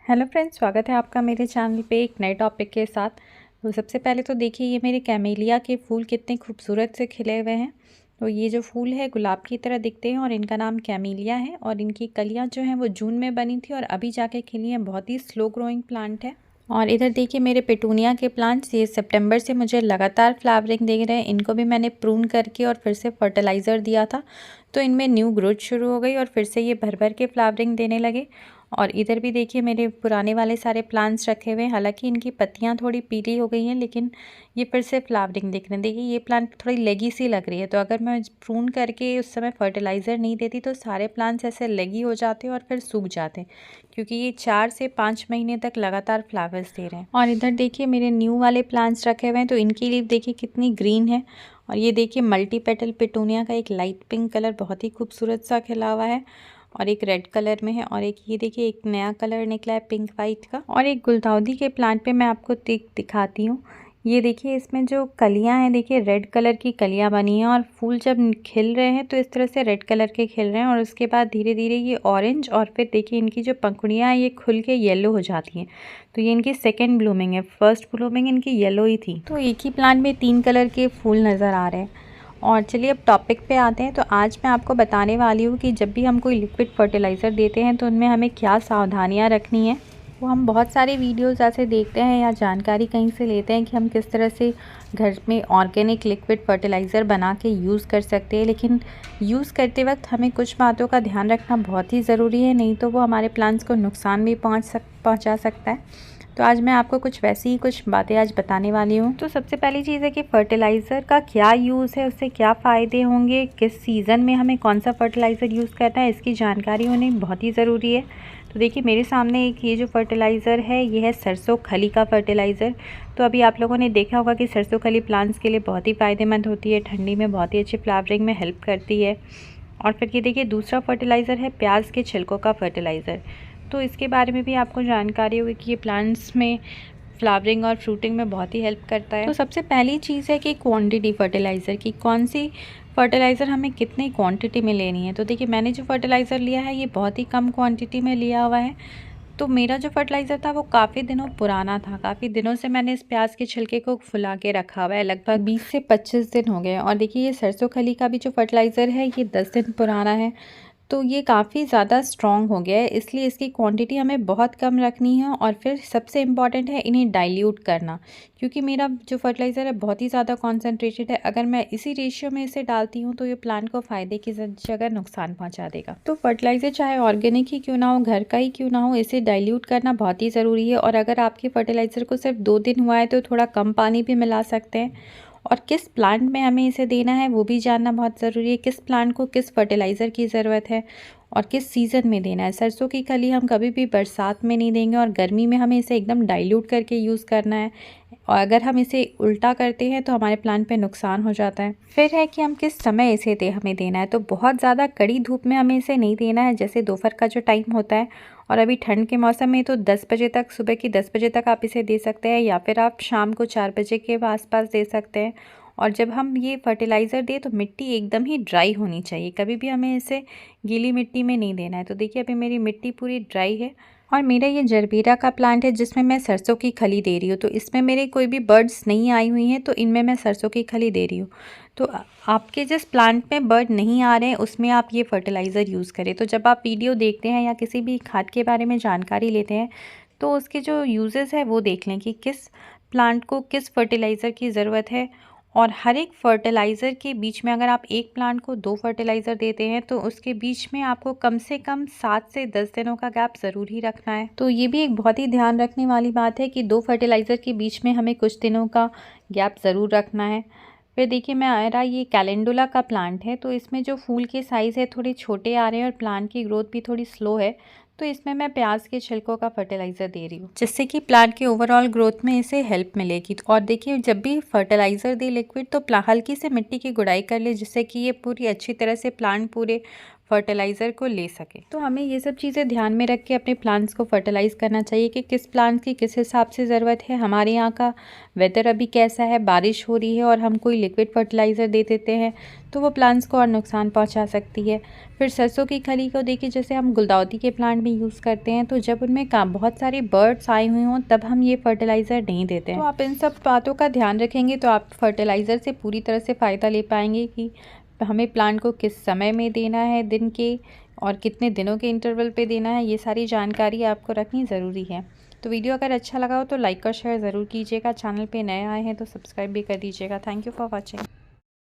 Hello friends, स्वागत है आपका मेरे चैनल पे एक नए टॉपिक के साथ। तो सबसे पहले तो देखिए ये मेरे कैमेलिया के फूल कितने खूबसूरत से खिले हुए हैं। तो ये जो फूल है गुलाब की तरह दिखते हैं और इनका नाम कैमेलिया है और इनकी कलियां जो हैं वो जून में बनी थी और अभी जाके खिली हैं। बहुत ही स्लो ग्रोइंग प्लांट है। और इधर देखिए मेरे पेटूनिया के प्लांट्स ये सितंबर से मुझे लगातार फ्लावरिंग दे रहे हैं। इनको भी मैंने प्रून करके और फिर से फर्टिलाइज़र दिया था, तो इनमें न्यू ग्रोथ शुरू हो गई और फिर से ये भर भर के फ्लावरिंग देने लगे। और इधर भी देखिए मेरे पुराने वाले सारे प्लांट्स रखे हुए हैं। हालांकि इनकी पत्तियां थोड़ी पीली हो गई हैं, लेकिन ये फिर से फ्लावरिंग दिख रहे हैं। देखिए ये प्लांट थोड़ी लेगी सी लग रही है, तो अगर मैं प्रून करके उस समय फर्टिलाइज़र नहीं देती तो सारे प्लांट्स ऐसे लेगी हो जाते और फिर सूख जाते, क्योंकि ये 4 से 5 महीने तक लगातार फ्लावर्स दे रहे हैं। और इधर देखिए मेरे न्यू वाले प्लांट्स रखे हुए हैं, तो इनकी लीफ देखिए कितनी ग्रीन है। और ये देखिए मल्टी पेटल पिटूनिया का एक लाइट पिंक कलर बहुत ही खूबसूरत सा खिला हुआ है और एक रेड कलर में है। और एक ये देखिए एक नया कलर निकला है पिंक वाइट का। और एक गुलदाउदी के प्लांट पे मैं आपको दिखाती हूँ। ये देखिए इसमें जो कलियां हैं, देखिए रेड कलर की कलियां बनी हैं और फूल जब खिल रहे हैं तो इस तरह से रेड कलर के खिल रहे हैं और उसके बाद धीरे धीरे ये ऑरेंज और फिर देखिए इनकी जो पंखुड़ियाँ हैं ये खुल के येलो हो जाती हैं। तो ये इनकी सेकेंड ब्लूमिंग है। फर्स्ट ब्लूमिंग इनकी येलो ही थी। तो एक ही प्लांट में 3 कलर के फूल नज़र आ रहे हैं। और चलिए अब टॉपिक पे आते हैं। तो आज मैं आपको बताने वाली हूँ कि जब भी हम कोई लिक्विड फर्टिलाइज़र देते हैं तो उनमें हमें क्या सावधानियाँ रखनी है। वो हम बहुत सारे वीडियोस ऐसे देखते हैं या जानकारी कहीं से लेते हैं कि हम किस तरह से घर में ऑर्गेनिक लिक्विड फर्टिलाइज़र बना के यूज़ कर सकते हैं, लेकिन यूज़ करते वक्त हमें कुछ बातों का ध्यान रखना बहुत ही ज़रूरी है, नहीं तो वो हमारे प्लांट्स को नुकसान भी पहुँचा सकता है। तो आज मैं आपको कुछ वैसी ही कुछ बातें आज बताने वाली हूँ। तो सबसे पहली चीज़ है कि फर्टिलाइज़र का क्या यूज़ है, उससे क्या फ़ायदे होंगे, किस सीज़न में हमें कौन सा फर्टिलाइज़र यूज़ करना है, इसकी जानकारी होनी बहुत ही ज़रूरी है। तो देखिए मेरे सामने एक ये जो फर्टिलाइज़र है ये है सरसों खली का फर्टिलाइज़र। तो अभी आप लोगों ने देखा होगा कि सरसों खली प्लांट्स के लिए बहुत ही फ़ायदेमंद होती है, ठंडी में बहुत ही अच्छी फ्लावरिंग में हेल्प करती है। और फिर ये देखिए दूसरा फर्टिलाइज़र है प्याज के छिलकों का फर्टिलाइज़र। तो इसके बारे में भी आपको जानकारी होगी कि ये प्लांट्स में फ्लावरिंग और फ्रूटिंग में बहुत ही हेल्प करता है। तो सबसे पहली चीज़ है कि क्वांटिटी फर्टिलाइज़र की, कौन सी फर्टिलाइज़र हमें कितनी क्वांटिटी में लेनी है। तो देखिए मैंने जो फर्टिलाइज़र लिया है ये बहुत ही कम क्वांटिटी में लिया हुआ है। तो मेरा जो फर्टिलाइज़र था वो काफ़ी दिनों पुराना था। काफ़ी दिनों से मैंने इस प्याज के छिलके को फुला के रखा हुआ है, लगभग 20 से 25 दिन हो गए। और देखिए ये सरसों खली का भी जो फर्टिलाइज़र है ये 10 दिन पुराना है। तो ये काफ़ी ज़्यादा स्ट्रॉन्ग हो गया है, इसलिए इसकी क्वांटिटी हमें बहुत कम रखनी है। और फिर सबसे इम्पॉर्टेंट है इन्हें डाइल्यूट करना, क्योंकि मेरा जो फर्टिलाइज़र है बहुत ही ज़्यादा कॉन्सेंट्रेटेड है। अगर मैं इसी रेशियो में इसे डालती हूँ तो ये प्लांट को फ़ायदे की जगह नुकसान पहुँचा देगा। तो फर्टिलाइज़र चाहे ऑर्गेनिक ही क्यों ना हो, घर का ही क्यों ना हो, इसे डाइल्यूट करना बहुत ही ज़रूरी है। और अगर आपके फर्टिलाइज़र को सिर्फ 2 दिन हुआ है तो थोड़ा कम पानी भी मिला सकते हैं। और किस प्लांट में हमें इसे देना है वो भी जानना बहुत ज़रूरी है। किस प्लांट को किस फर्टिलाइज़र की ज़रूरत है और किस सीज़न में देना है। सरसों की खली हम कभी भी बरसात में नहीं देंगे और गर्मी में हमें इसे एकदम डाइल्यूट करके यूज़ करना है। और अगर हम इसे उल्टा करते हैं तो हमारे प्लांट पे नुकसान हो जाता है। फिर है कि हम किस समय इसे हमें देना है। तो बहुत ज़्यादा कड़ी धूप में हमें इसे नहीं देना है, जैसे दोपहर का जो टाइम होता है। और अभी ठंड के मौसम में तो 10 बजे तक, सुबह की 10 बजे तक आप इसे दे सकते हैं, या फिर आप शाम को 4 बजे के आसपास दे सकते हैं। और जब हम ये फर्टिलाइज़र दें तो मिट्टी एकदम ही ड्राई होनी चाहिए, कभी भी हमें इसे गीली मिट्टी में नहीं देना है। तो देखिए अभी मेरी मिट्टी पूरी ड्राई है। और मेरा ये जरबेरा का प्लांट है जिसमें मैं सरसों की खली दे रही हूँ। तो इसमें मेरे कोई भी बर्ड्स नहीं आई हुई हैं, तो इनमें मैं सरसों की खली दे रही हूँ। तो आपके जिस प्लांट में बर्ड नहीं आ रहे हैं उसमें आप ये फर्टिलाइज़र यूज़ करें। तो जब आप वीडियो देखते हैं या किसी भी खाद के बारे में जानकारी लेते हैं तो उसके जो यूजेस है वो देख लें कि किस प्लांट को किस फर्टिलाइज़र की ज़रूरत है। और हर एक फर्टिलाइज़र के बीच में, अगर आप एक प्लांट को 2 फर्टिलाइज़र देते हैं तो उसके बीच में आपको कम से कम 7 से 10 दिनों का गैप ज़रूर ही रखना है। तो ये भी एक बहुत ही ध्यान रखने वाली बात है कि 2 फर्टिलाइज़र के बीच में हमें कुछ दिनों का गैप ज़रूर रखना है। फिर देखिए मेरा ये कैलेंडुला का प्लांट है, तो इसमें जो फूल के साइज़ है थोड़े छोटे आ रहे हैं और प्लांट की ग्रोथ भी थोड़ी स्लो है। तो इसमें मैं प्याज के छिलकों का फर्टिलाइज़र दे रही हूँ, जिससे कि प्लांट के ओवरऑल ग्रोथ में इसे हेल्प मिलेगी। और देखिए जब भी फर्टिलाइज़र दे लिक्विड तो हल्की से मिट्टी की गुड़ाई कर ले, जिससे कि ये पूरी अच्छी तरह से प्लांट पूरे फर्टिलाइज़र को ले सके। तो हमें ये सब चीज़ें ध्यान में रख के अपने प्लांट्स को फर्टिलाइज़ करना चाहिए कि किस प्लांट्स की किस हिसाब से ज़रूरत है। हमारे यहाँ का वेदर अभी कैसा है, बारिश हो रही है और हम कोई लिक्विड फर्टिलाइज़र दे देते हैं तो वो प्लांट्स को और नुकसान पहुँचा सकती है। फिर सरसों की खली को देखिए, जैसे हम गुलदाउदी के प्लांट में यूज़ करते हैं तो जब उनमें बहुत सारे बर्ड्स आए हुए हों तब हम ये फर्टिलाइज़र नहीं देते हैं। तो आप इन सब बातों का ध्यान रखेंगे तो आप फर्टिलाइज़र से पूरी तरह से फ़ायदा ले पाएंगे कि हमें प्लांट को किस समय में देना है दिन के और कितने दिनों के इंटरवल पे देना है। ये सारी जानकारी आपको रखनी ज़रूरी है। तो वीडियो अगर अच्छा लगा हो तो लाइक और शेयर ज़रूर कीजिएगा। चैनल पे नए आए हैं तो सब्सक्राइब भी कर दीजिएगा। Thank you for watching.